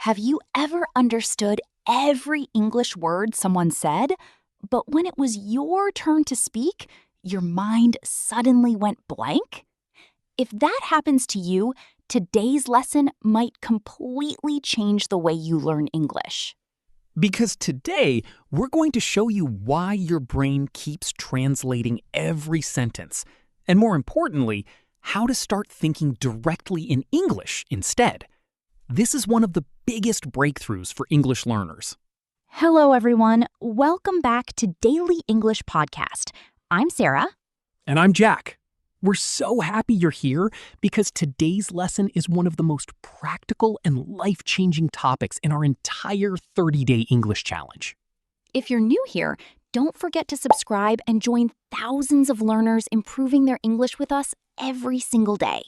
Have you ever understood every English word someone said, but when it was your turn to speak, your mind suddenly went blank? If that happens to you, today's lesson might completely change the way you learn English. Because today, we're going to show you why your brain keeps translating every sentence, and more importantly, how to start thinking directly in English instead. This is one of the biggest breakthroughs for English learners. Hello, everyone. Welcome back to Daily English Podcast. I'm Sarah. And I'm Jack. We're so happy you're here because today's lesson is one of the most practical and life-changing topics in our entire 30-day English challenge. If you're new here, don't forget to subscribe and join thousands of learners improving their English with us every single day.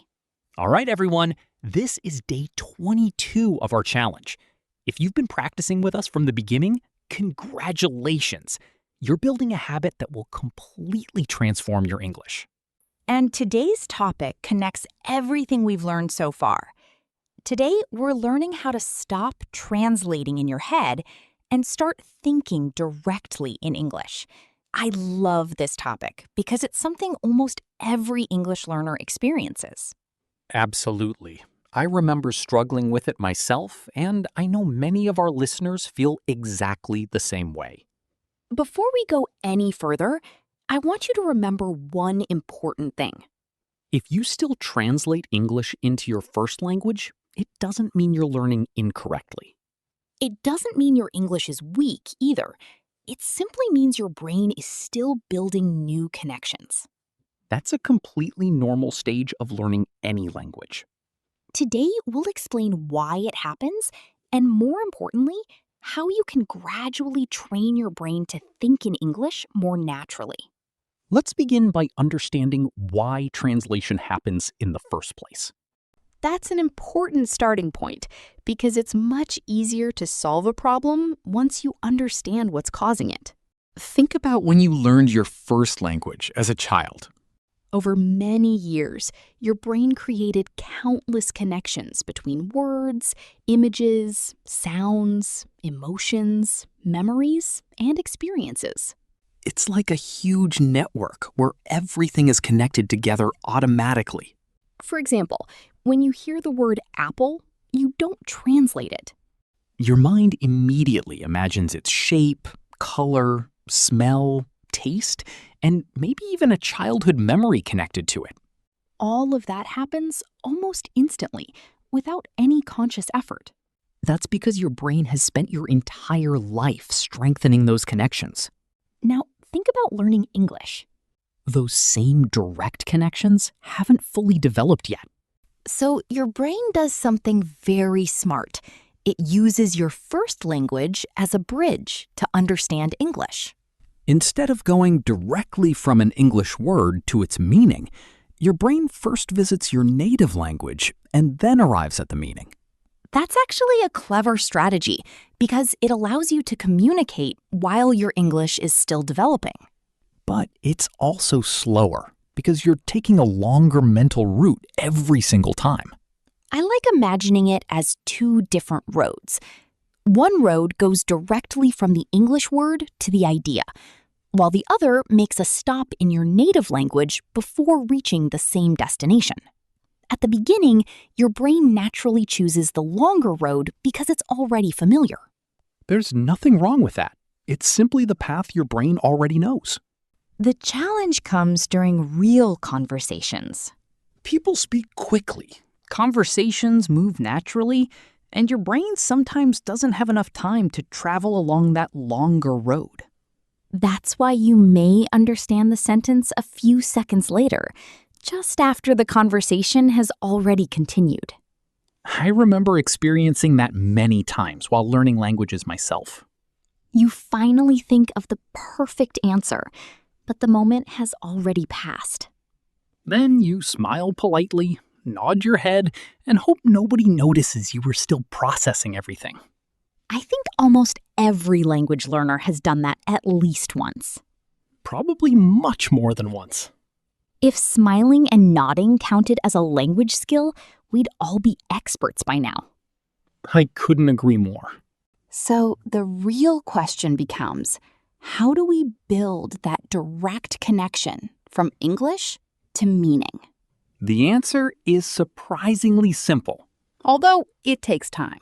All right, everyone, this is day 22 of our challenge. If you've been practicing with us from the beginning, congratulations. You're building a habit that will completely transform your English. And today's topic connects everything we've learned so far. Today, we're learning how to stop translating in your head and start thinking directly in English. I love this topic because it's something almost every English learner experiences. Absolutely. I remember struggling with it myself, and I know many of our listeners feel exactly the same way. Before we go any further, I want you to remember one important thing. If you still translate English into your first language, it doesn't mean you're learning incorrectly. It doesn't mean your English is weak either. It simply means your brain is still building new connections. That's a completely normal stage of learning any language. Today, we'll explain why it happens, and more importantly, how you can gradually train your brain to think in English more naturally. Let's begin by understanding why translation happens in the first place. That's an important starting point because it's much easier to solve a problem once you understand what's causing it. Think about when you learned your first language as a child. Over many years, your brain created countless connections between words, images, sounds, emotions, memories, and experiences. It's like a huge network where everything is connected together automatically. For example, when you hear the word apple, you don't translate it. Your mind immediately imagines its shape, color, smell, taste, and maybe even a childhood memory connected to it. All of that happens almost instantly, without any conscious effort. That's because your brain has spent your entire life strengthening those connections. Now, think about learning English. Those same direct connections haven't fully developed yet. So your brain does something very smart. It uses your first language as a bridge to understand English. Instead of going directly from an English word to its meaning, your brain first visits your native language and then arrives at the meaning. That's actually a clever strategy because it allows you to communicate while your English is still developing. But it's also slower because you're taking a longer mental route every single time. I like imagining it as two different roads. One road goes directly from the English word to the idea, while the other makes a stop in your native language before reaching the same destination. At the beginning, your brain naturally chooses the longer road because it's already familiar. There's nothing wrong with that. It's simply the path your brain already knows. The challenge comes during real conversations. People speak quickly. Conversations move naturally, and your brain sometimes doesn't have enough time to travel along that longer road. That's why you may understand the sentence a few seconds later, just after the conversation has already continued. I remember experiencing that many times while learning languages myself. You finally think of the perfect answer, but the moment has already passed. Then you smile politely, nod your head, and hope nobody notices you were still processing everything. I think almost every language learner has done that at least once. Probably much more than once. If smiling and nodding counted as a language skill, we'd all be experts by now. I couldn't agree more. So the real question becomes, how do we build that direct connection from English to meaning? The answer is surprisingly simple. Although it takes time.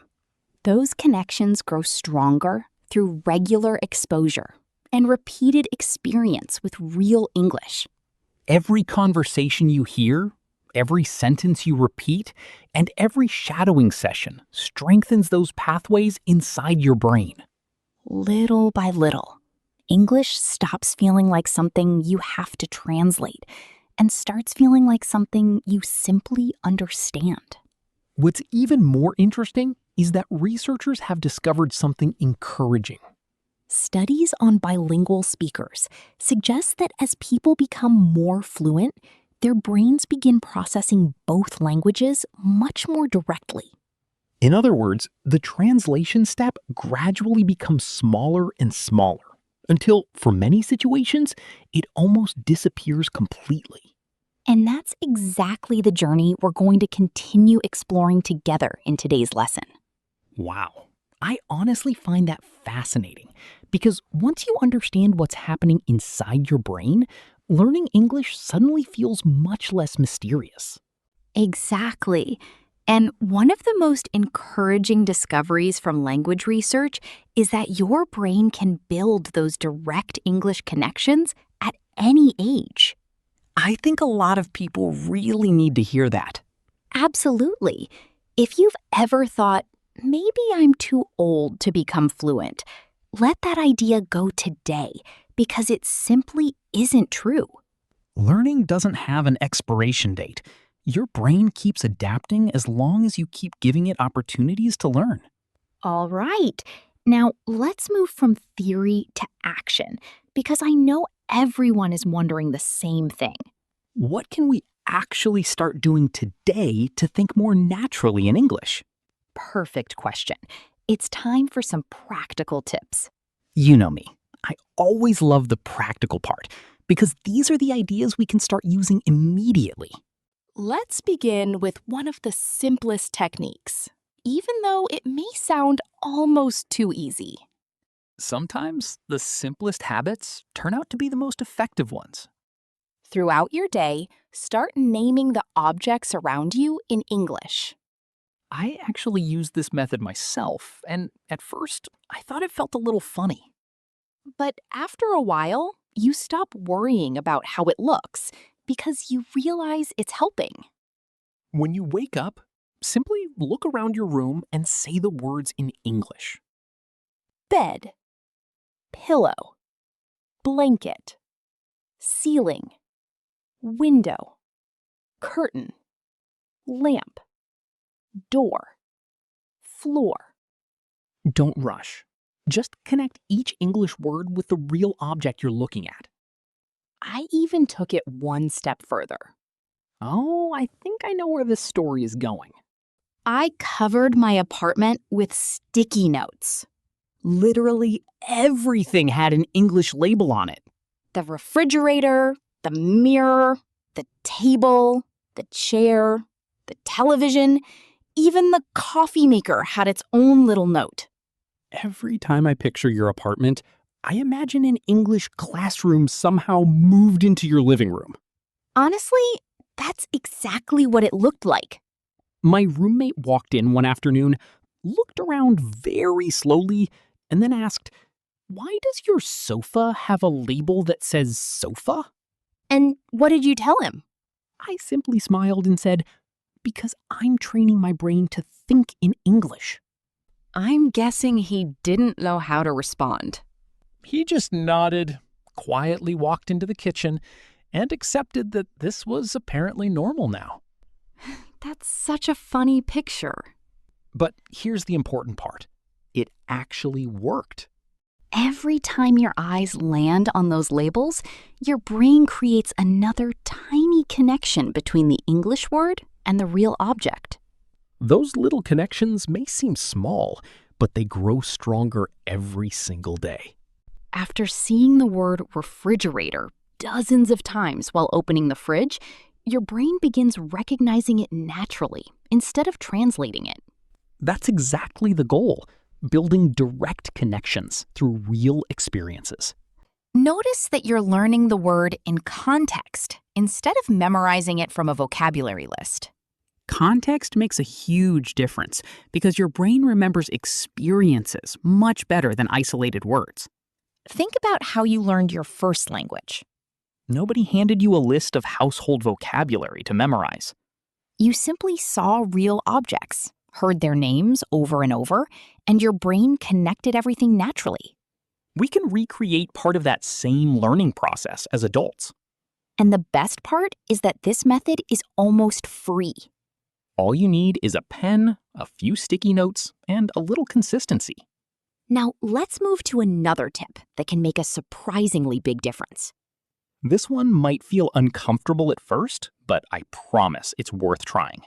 Those connections grow stronger through regular exposure and repeated experience with real English. Every conversation you hear, every sentence you repeat, and every shadowing session strengthens those pathways inside your brain. Little by little, English stops feeling like something you have to translate and starts feeling like something you simply understand. What's even more interesting is that researchers have discovered something encouraging. Studies on bilingual speakers suggest that as people become more fluent, their brains begin processing both languages much more directly. In other words, the translation step gradually becomes smaller and smaller, until, for many situations, it almost disappears completely. And that's exactly the journey we're going to continue exploring together in today's lesson. Wow. I honestly find that fascinating, because once you understand what's happening inside your brain, learning English suddenly feels much less mysterious. Exactly. And one of the most encouraging discoveries from language research is that your brain can build those direct English connections at any age. I think a lot of people really need to hear that. Absolutely. If you've ever thought, maybe I'm too old to become fluent, let that idea go today, because it simply isn't true. Learning doesn't have an expiration date. Your brain keeps adapting as long as you keep giving it opportunities to learn. All right. Now, let's move from theory to action, because I know everyone is wondering the same thing. What can we actually start doing today to think more naturally in English? Perfect question. It's time for some practical tips. You know me. I always love the practical part, because these are the ideas we can start using immediately. Let's begin with one of the simplest techniques, even though it may sound almost too easy. Sometimes the simplest habits turn out to be the most effective ones. Throughout your day, start naming the objects around you in English. I actually used this method myself, and at first, I thought it felt a little funny. But after a while, you stop worrying about how it looks because you realize it's helping. When you wake up, simply look around your room and say the words in English. Bed, pillow, blanket, ceiling, window, curtain, lamp, door, floor. Don't rush. Just connect each English word with the real object you're looking at. I even took it one step further. Oh, I think I know where this story is going. I covered my apartment with sticky notes. Literally Everything had an English label on it. the refrigerator, the mirror, the table, the chair, the television, even the coffee maker had its own little note. Every time I picture your apartment, I imagine an English classroom somehow moved into your living room. Honestly, that's exactly what it looked like. My roommate walked in one afternoon, looked around very slowly, and then asked, "Why does your sofa have a label that says sofa?" And what did you tell him? I simply smiled and said, "Because I'm training my brain to think in English." I'm guessing he didn't know how to respond. He just nodded, quietly walked into the kitchen, and accepted that this was apparently normal now. That's such a funny picture. But here's the important part. It actually worked. Every time your eyes land on those labels, your brain creates another tiny connection between the English word and the real object. Those little connections may seem small, but they grow stronger every single day. After seeing the word refrigerator dozens of times while opening the fridge, your brain begins recognizing it naturally instead of translating it. That's exactly the goal, building direct connections through real experiences. Notice that you're learning the word in context instead of memorizing it from a vocabulary list. Context makes a huge difference because your brain remembers experiences much better than isolated words. Think about how you learned your first language. Nobody handed you a list of household vocabulary to memorize. You simply saw real objects, heard their names over and over, and your brain connected everything naturally. We can recreate part of that same learning process as adults. And the best part is that this method is almost free. All you need is a pen, a few sticky notes, and a little consistency. Now, let's move to another tip that can make a surprisingly big difference. This one might feel uncomfortable at first, but I promise it's worth trying.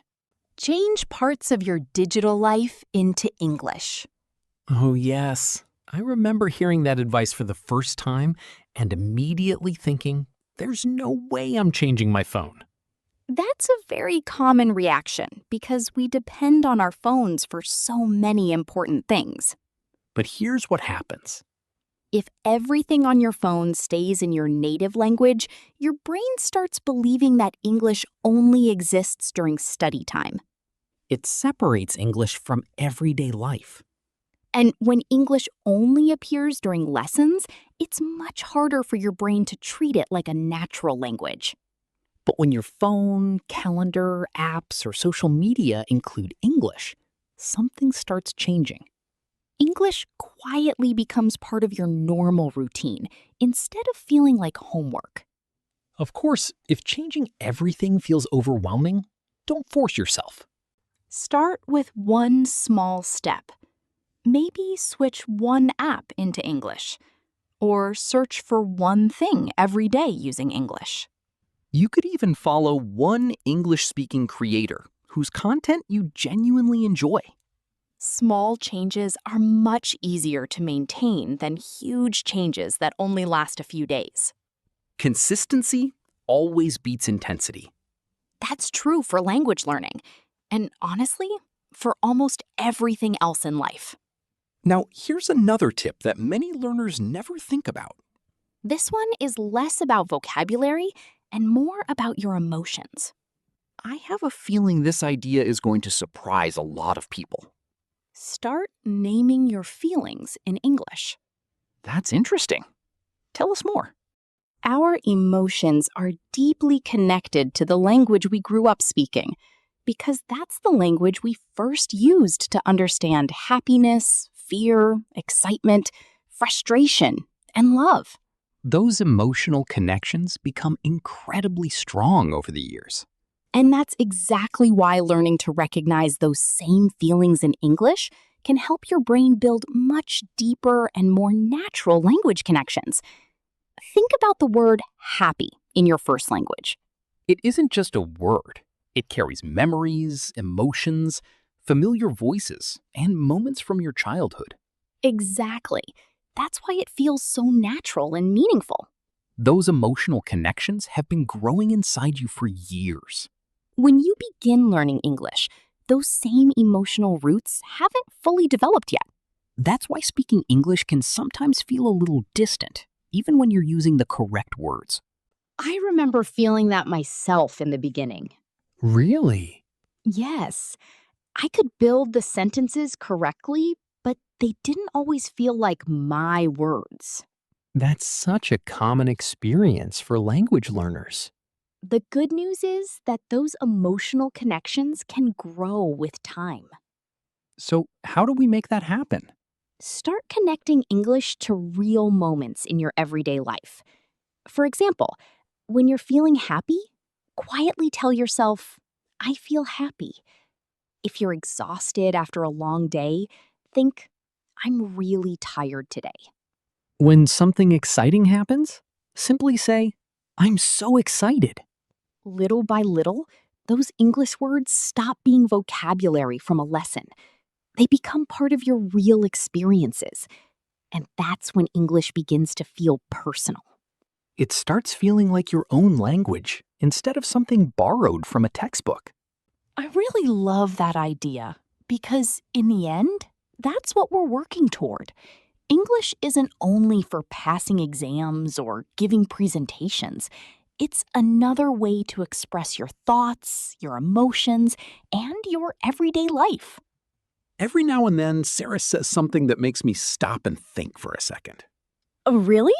Change parts of your digital life into English. Oh, yes. I remember hearing that advice for the first time and immediately thinking, there's no way I'm changing my phone. That's a very common reaction because we depend on our phones for so many important things. But here's what happens. If everything on your phone stays in your native language, your brain starts believing that English only exists during study time. It separates English from everyday life. And when English only appears during lessons, it's much harder for your brain to treat it like a natural language. But when your phone, calendar, apps, or social media include English, something starts changing. English quietly becomes part of your normal routine instead of feeling like homework. Of course, if changing everything feels overwhelming, don't force yourself. Start with one small step. Maybe switch one app into English, or search for one thing every day using English. You could even follow one English-speaking creator whose content you genuinely enjoy. Small changes are much easier to maintain than huge changes that only last a few days. Consistency always beats intensity. That's true for language learning, and honestly, for almost everything else in life. Now, here's another tip that many learners never think about. This one is less about vocabulary and more about your emotions. I have a feeling this idea is going to surprise a lot of people. Start naming your feelings in English. That's interesting. Tell us more. Our emotions are deeply connected to the language we grew up speaking, because that's the language we first used to understand happiness, fear, excitement, frustration, and love. Those emotional connections become incredibly strong over the years. And that's exactly why learning to recognize those same feelings in English can help your brain build much deeper and more natural language connections. Think about the word happy in your first language. It isn't just a word. It carries memories, emotions, familiar voices, and moments from your childhood. Exactly. That's why it feels so natural and meaningful. Those emotional connections have been growing inside you for years. When you begin learning English, those same emotional roots haven't fully developed yet. That's why speaking English can sometimes feel a little distant, even when you're using the correct words. I remember feeling that myself in the beginning. Really? Yes, I could build the sentences correctly, but they didn't always feel like my words. That's such a common experience for language learners. The good news is that those emotional connections can grow with time. So how do we make that happen? Start connecting English to real moments in your everyday life. For example, when you're feeling happy, quietly tell yourself, I feel happy. If you're exhausted after a long day, think, I'm really tired today. When something exciting happens, simply say, I'm so excited. Little by little, those English words stop being vocabulary from a lesson. They become part of your real experiences. And that's when English begins to feel personal. It starts feeling like your own language instead of something borrowed from a textbook. I really love that idea, Because in the end, that's what we're working toward. English isn't only for passing exams or giving presentations. It's another way to express your thoughts, your emotions, and your everyday life. Every now and then, Sarah says something that makes me stop and think for a second. Oh, really?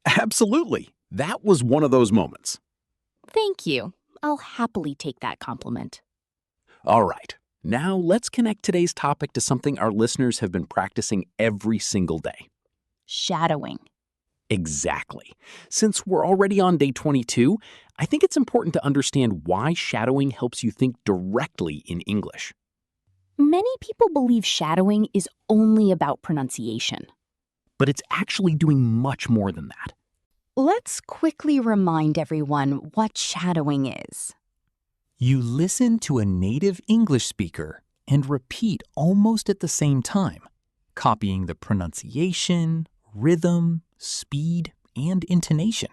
Absolutely. That was one of those moments. Thank you. I'll happily take that compliment. All right. Now let's connect today's topic to something our listeners have been practicing every single day. Shadowing. Exactly. Since we're already on day 22, I think it's important to understand why shadowing helps you think directly in English. Many people believe shadowing is only about pronunciation. But it's actually doing much more than that. Let's quickly remind everyone what shadowing is. You listen to a native English speaker and repeat almost at the same time, copying the pronunciation, rhythm, speed, and intonation.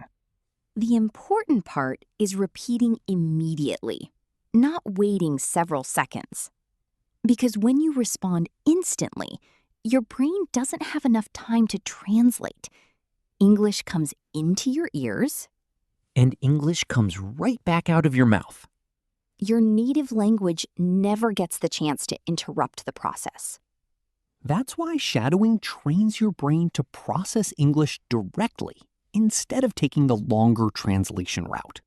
The important part is repeating immediately, not waiting several seconds. Because when you respond instantly, your brain doesn't have enough time to translate. English comes into your ears. And English comes right back out of your mouth. Your native language never gets the chance to interrupt the process. That's why shadowing trains your brain to process English directly instead of taking the longer translation route.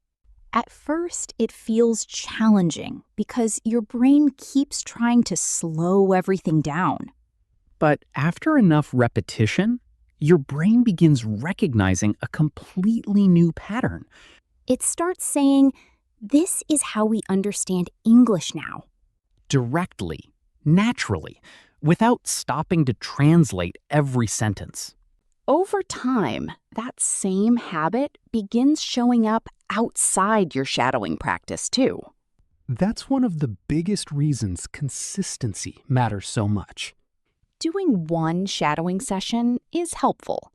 At first, it feels challenging because your brain keeps trying to slow everything down. But after enough repetition, your brain begins recognizing a completely new pattern. It starts saying, "This is how we understand English now." Directly, naturally, without stopping to translate every sentence. Over time, that same habit begins showing up outside your shadowing practice, too. That's one of the biggest reasons consistency matters so much. Doing one shadowing session is helpful.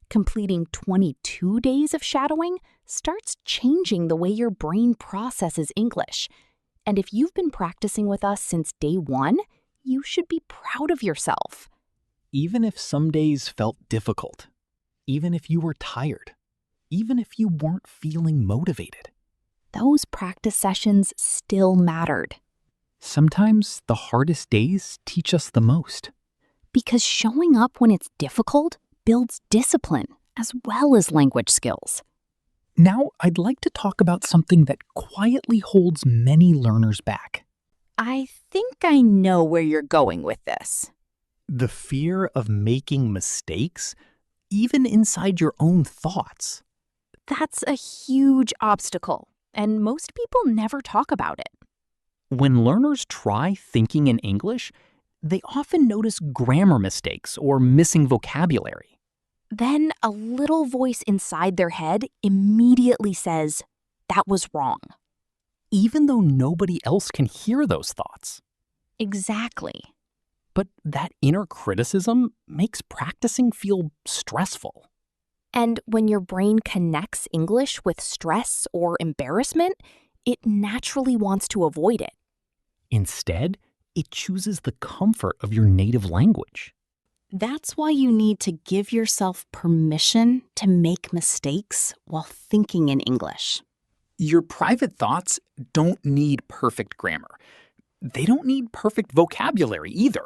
Completing 22 days of shadowing starts changing the way your brain processes English. And if you've been practicing with us since day one, you should be proud of yourself. Even if some days felt difficult, even if you were tired, even if you weren't feeling motivated. Those practice sessions still mattered. Sometimes the hardest days teach us the most. Because showing up when it's difficult builds discipline as well as language skills. Now, I'd like to talk about something that quietly holds many learners back. I think I know where you're going with this. The fear of making mistakes, even inside your own thoughts. That's a huge obstacle, and most people never talk about it. When learners try thinking in English, they often notice grammar mistakes or missing vocabulary. Then a little voice inside their head immediately says, "That was wrong." Even though nobody else can hear those thoughts. Exactly. But that inner criticism makes practicing feel stressful. And when your brain connects English with stress or embarrassment, it naturally wants to avoid it. Instead, it chooses the comfort of your native language. That's why you need to give yourself permission to make mistakes while thinking in English. Your private thoughts don't need perfect grammar. They don't need perfect vocabulary either.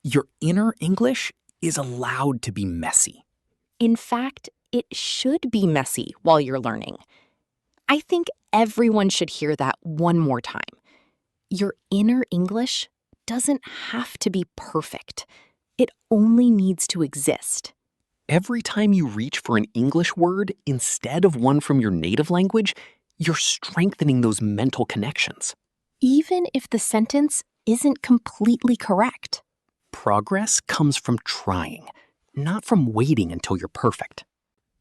Your inner English is allowed to be messy. In fact, it should be messy while you're learning. I think everyone should hear that one more time. Your inner English doesn't have to be perfect. It only needs to exist. Every time you reach for an English word instead of one from your native language, you're strengthening those mental connections. Even if the sentence isn't completely correct. Progress comes from trying, not from waiting until you're perfect.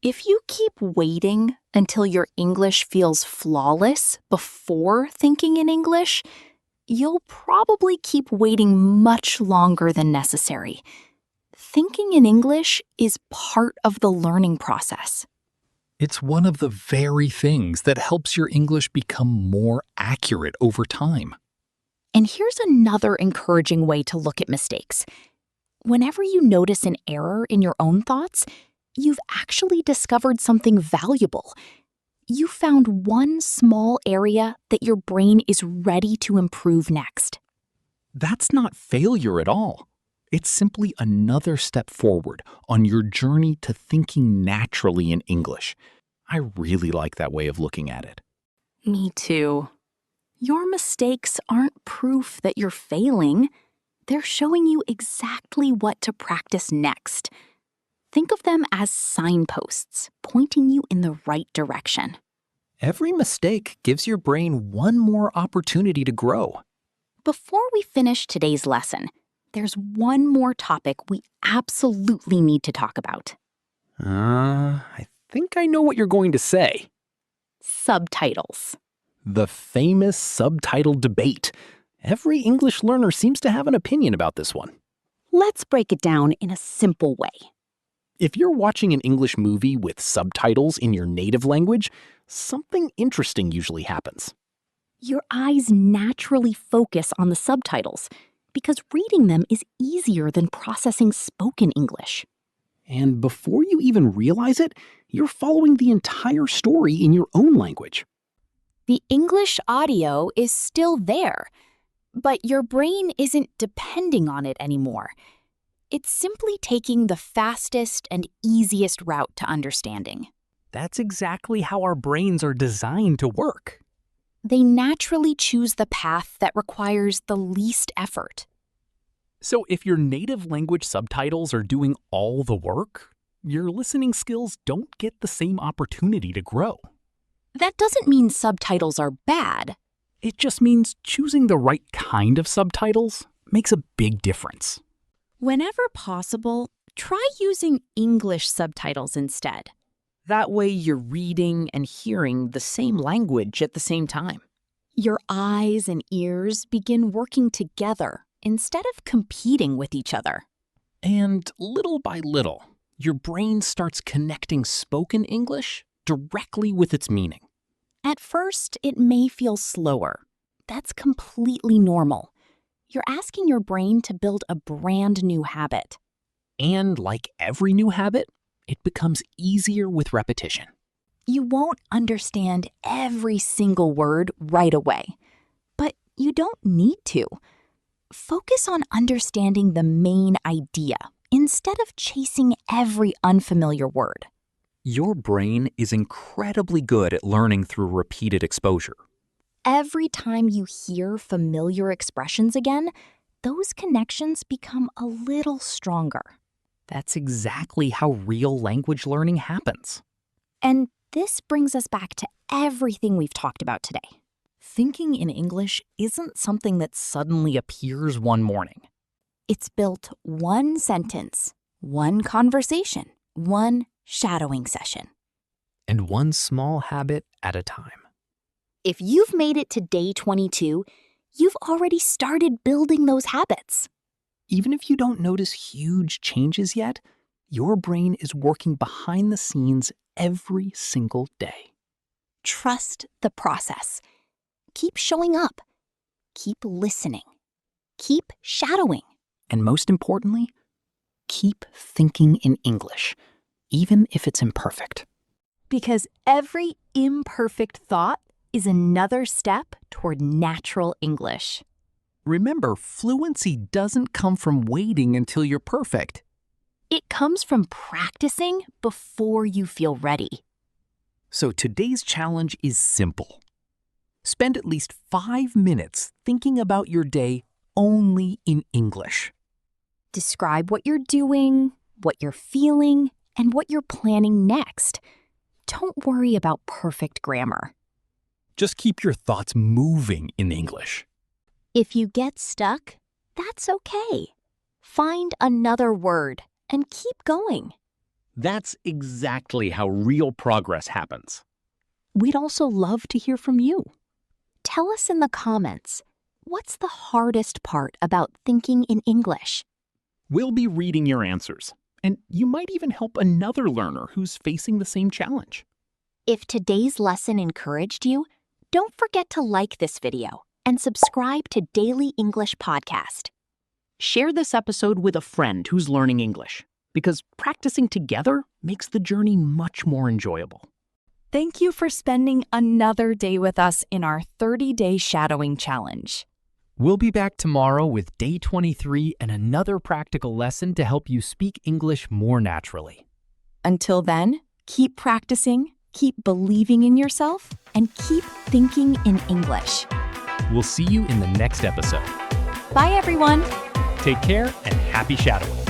If you keep waiting until your English feels flawless before thinking in English, you'll probably keep waiting much longer than necessary. Thinking in English is part of the learning process. It's one of the very things that helps your English become more accurate over time. And here's another encouraging way to look at mistakes. Whenever you notice an error in your own thoughts, you've actually discovered something valuable. You found one small area that your brain is ready to improve next. That's not failure at all. It's simply another step forward on your journey to thinking naturally in English. I really like that way of looking at it. Me too. Your mistakes aren't proof that you're failing. They're showing you exactly what to practice next. Think of them as signposts, pointing you in the right direction. Every mistake gives your brain one more opportunity to grow. Before we finish today's lesson, there's one more topic we absolutely need to talk about. I think I know what you're going to say. Subtitles. The famous subtitle debate. Every English learner seems to have an opinion about this one. Let's break it down in a simple way. If you're watching an English movie with subtitles in your native language, something interesting usually happens. Your eyes naturally focus on the subtitles because reading them is easier than processing spoken English. And before you even realize it, you're following the entire story in your own language. The English audio is still there, but your brain isn't depending on it anymore. It's simply taking the fastest and easiest route to understanding. That's exactly how our brains are designed to work. They naturally choose the path that requires the least effort. So if your native language subtitles are doing all the work, your listening skills don't get the same opportunity to grow. That doesn't mean subtitles are bad. It just means choosing the right kind of subtitles makes a big difference. Whenever possible, try using English subtitles instead. That way you're reading and hearing the same language at the same time. Your eyes and ears begin working together instead of competing with each other. And little by little, your brain starts connecting spoken English directly with its meaning. At first, it may feel slower. That's completely normal. You're asking your brain to build a brand new habit. And like every new habit, it becomes easier with repetition. You won't understand every single word right away, but you don't need to. Focus on understanding the main idea instead of chasing every unfamiliar word. Your brain is incredibly good at learning through repeated exposure. Every time you hear familiar expressions again, those connections become a little stronger. That's exactly how real language learning happens. And this brings us back to everything we've talked about today. Thinking in English isn't something that suddenly appears one morning. It's built one sentence, one conversation, one shadowing session. And one small habit at a time. If you've made it to day 22, you've already started building those habits. Even if you don't notice huge changes yet, your brain is working behind the scenes every single day. Trust the process. Keep showing up. Keep listening. Keep shadowing. And most importantly, keep thinking in English, even if it's imperfect. Because every imperfect thought is another step toward natural English. Remember, fluency doesn't come from waiting until you're perfect. It comes from practicing before you feel ready. So today's challenge is simple. Spend at least 5 minutes thinking about your day only in English. Describe what you're doing, what you're feeling, and what you're planning next. Don't worry about perfect grammar. Just keep your thoughts moving in English. If you get stuck, that's okay. Find another word and keep going. That's exactly how real progress happens. We'd also love to hear from you. Tell us in the comments, what's the hardest part about thinking in English? We'll be reading your answers, and you might even help another learner who's facing the same challenge. If today's lesson encouraged you, don't forget to like this video and subscribe to Daily English Podcast. Share this episode with a friend who's learning English, because practicing together makes the journey much more enjoyable. Thank you for spending another day with us in our 30-day shadowing challenge. We'll be back tomorrow with day 23 and another practical lesson to help you speak English more naturally. Until then, keep practicing, keep believing in yourself, and keep thinking in English. We'll see you in the next episode. Bye, everyone. Take care and happy shadowing.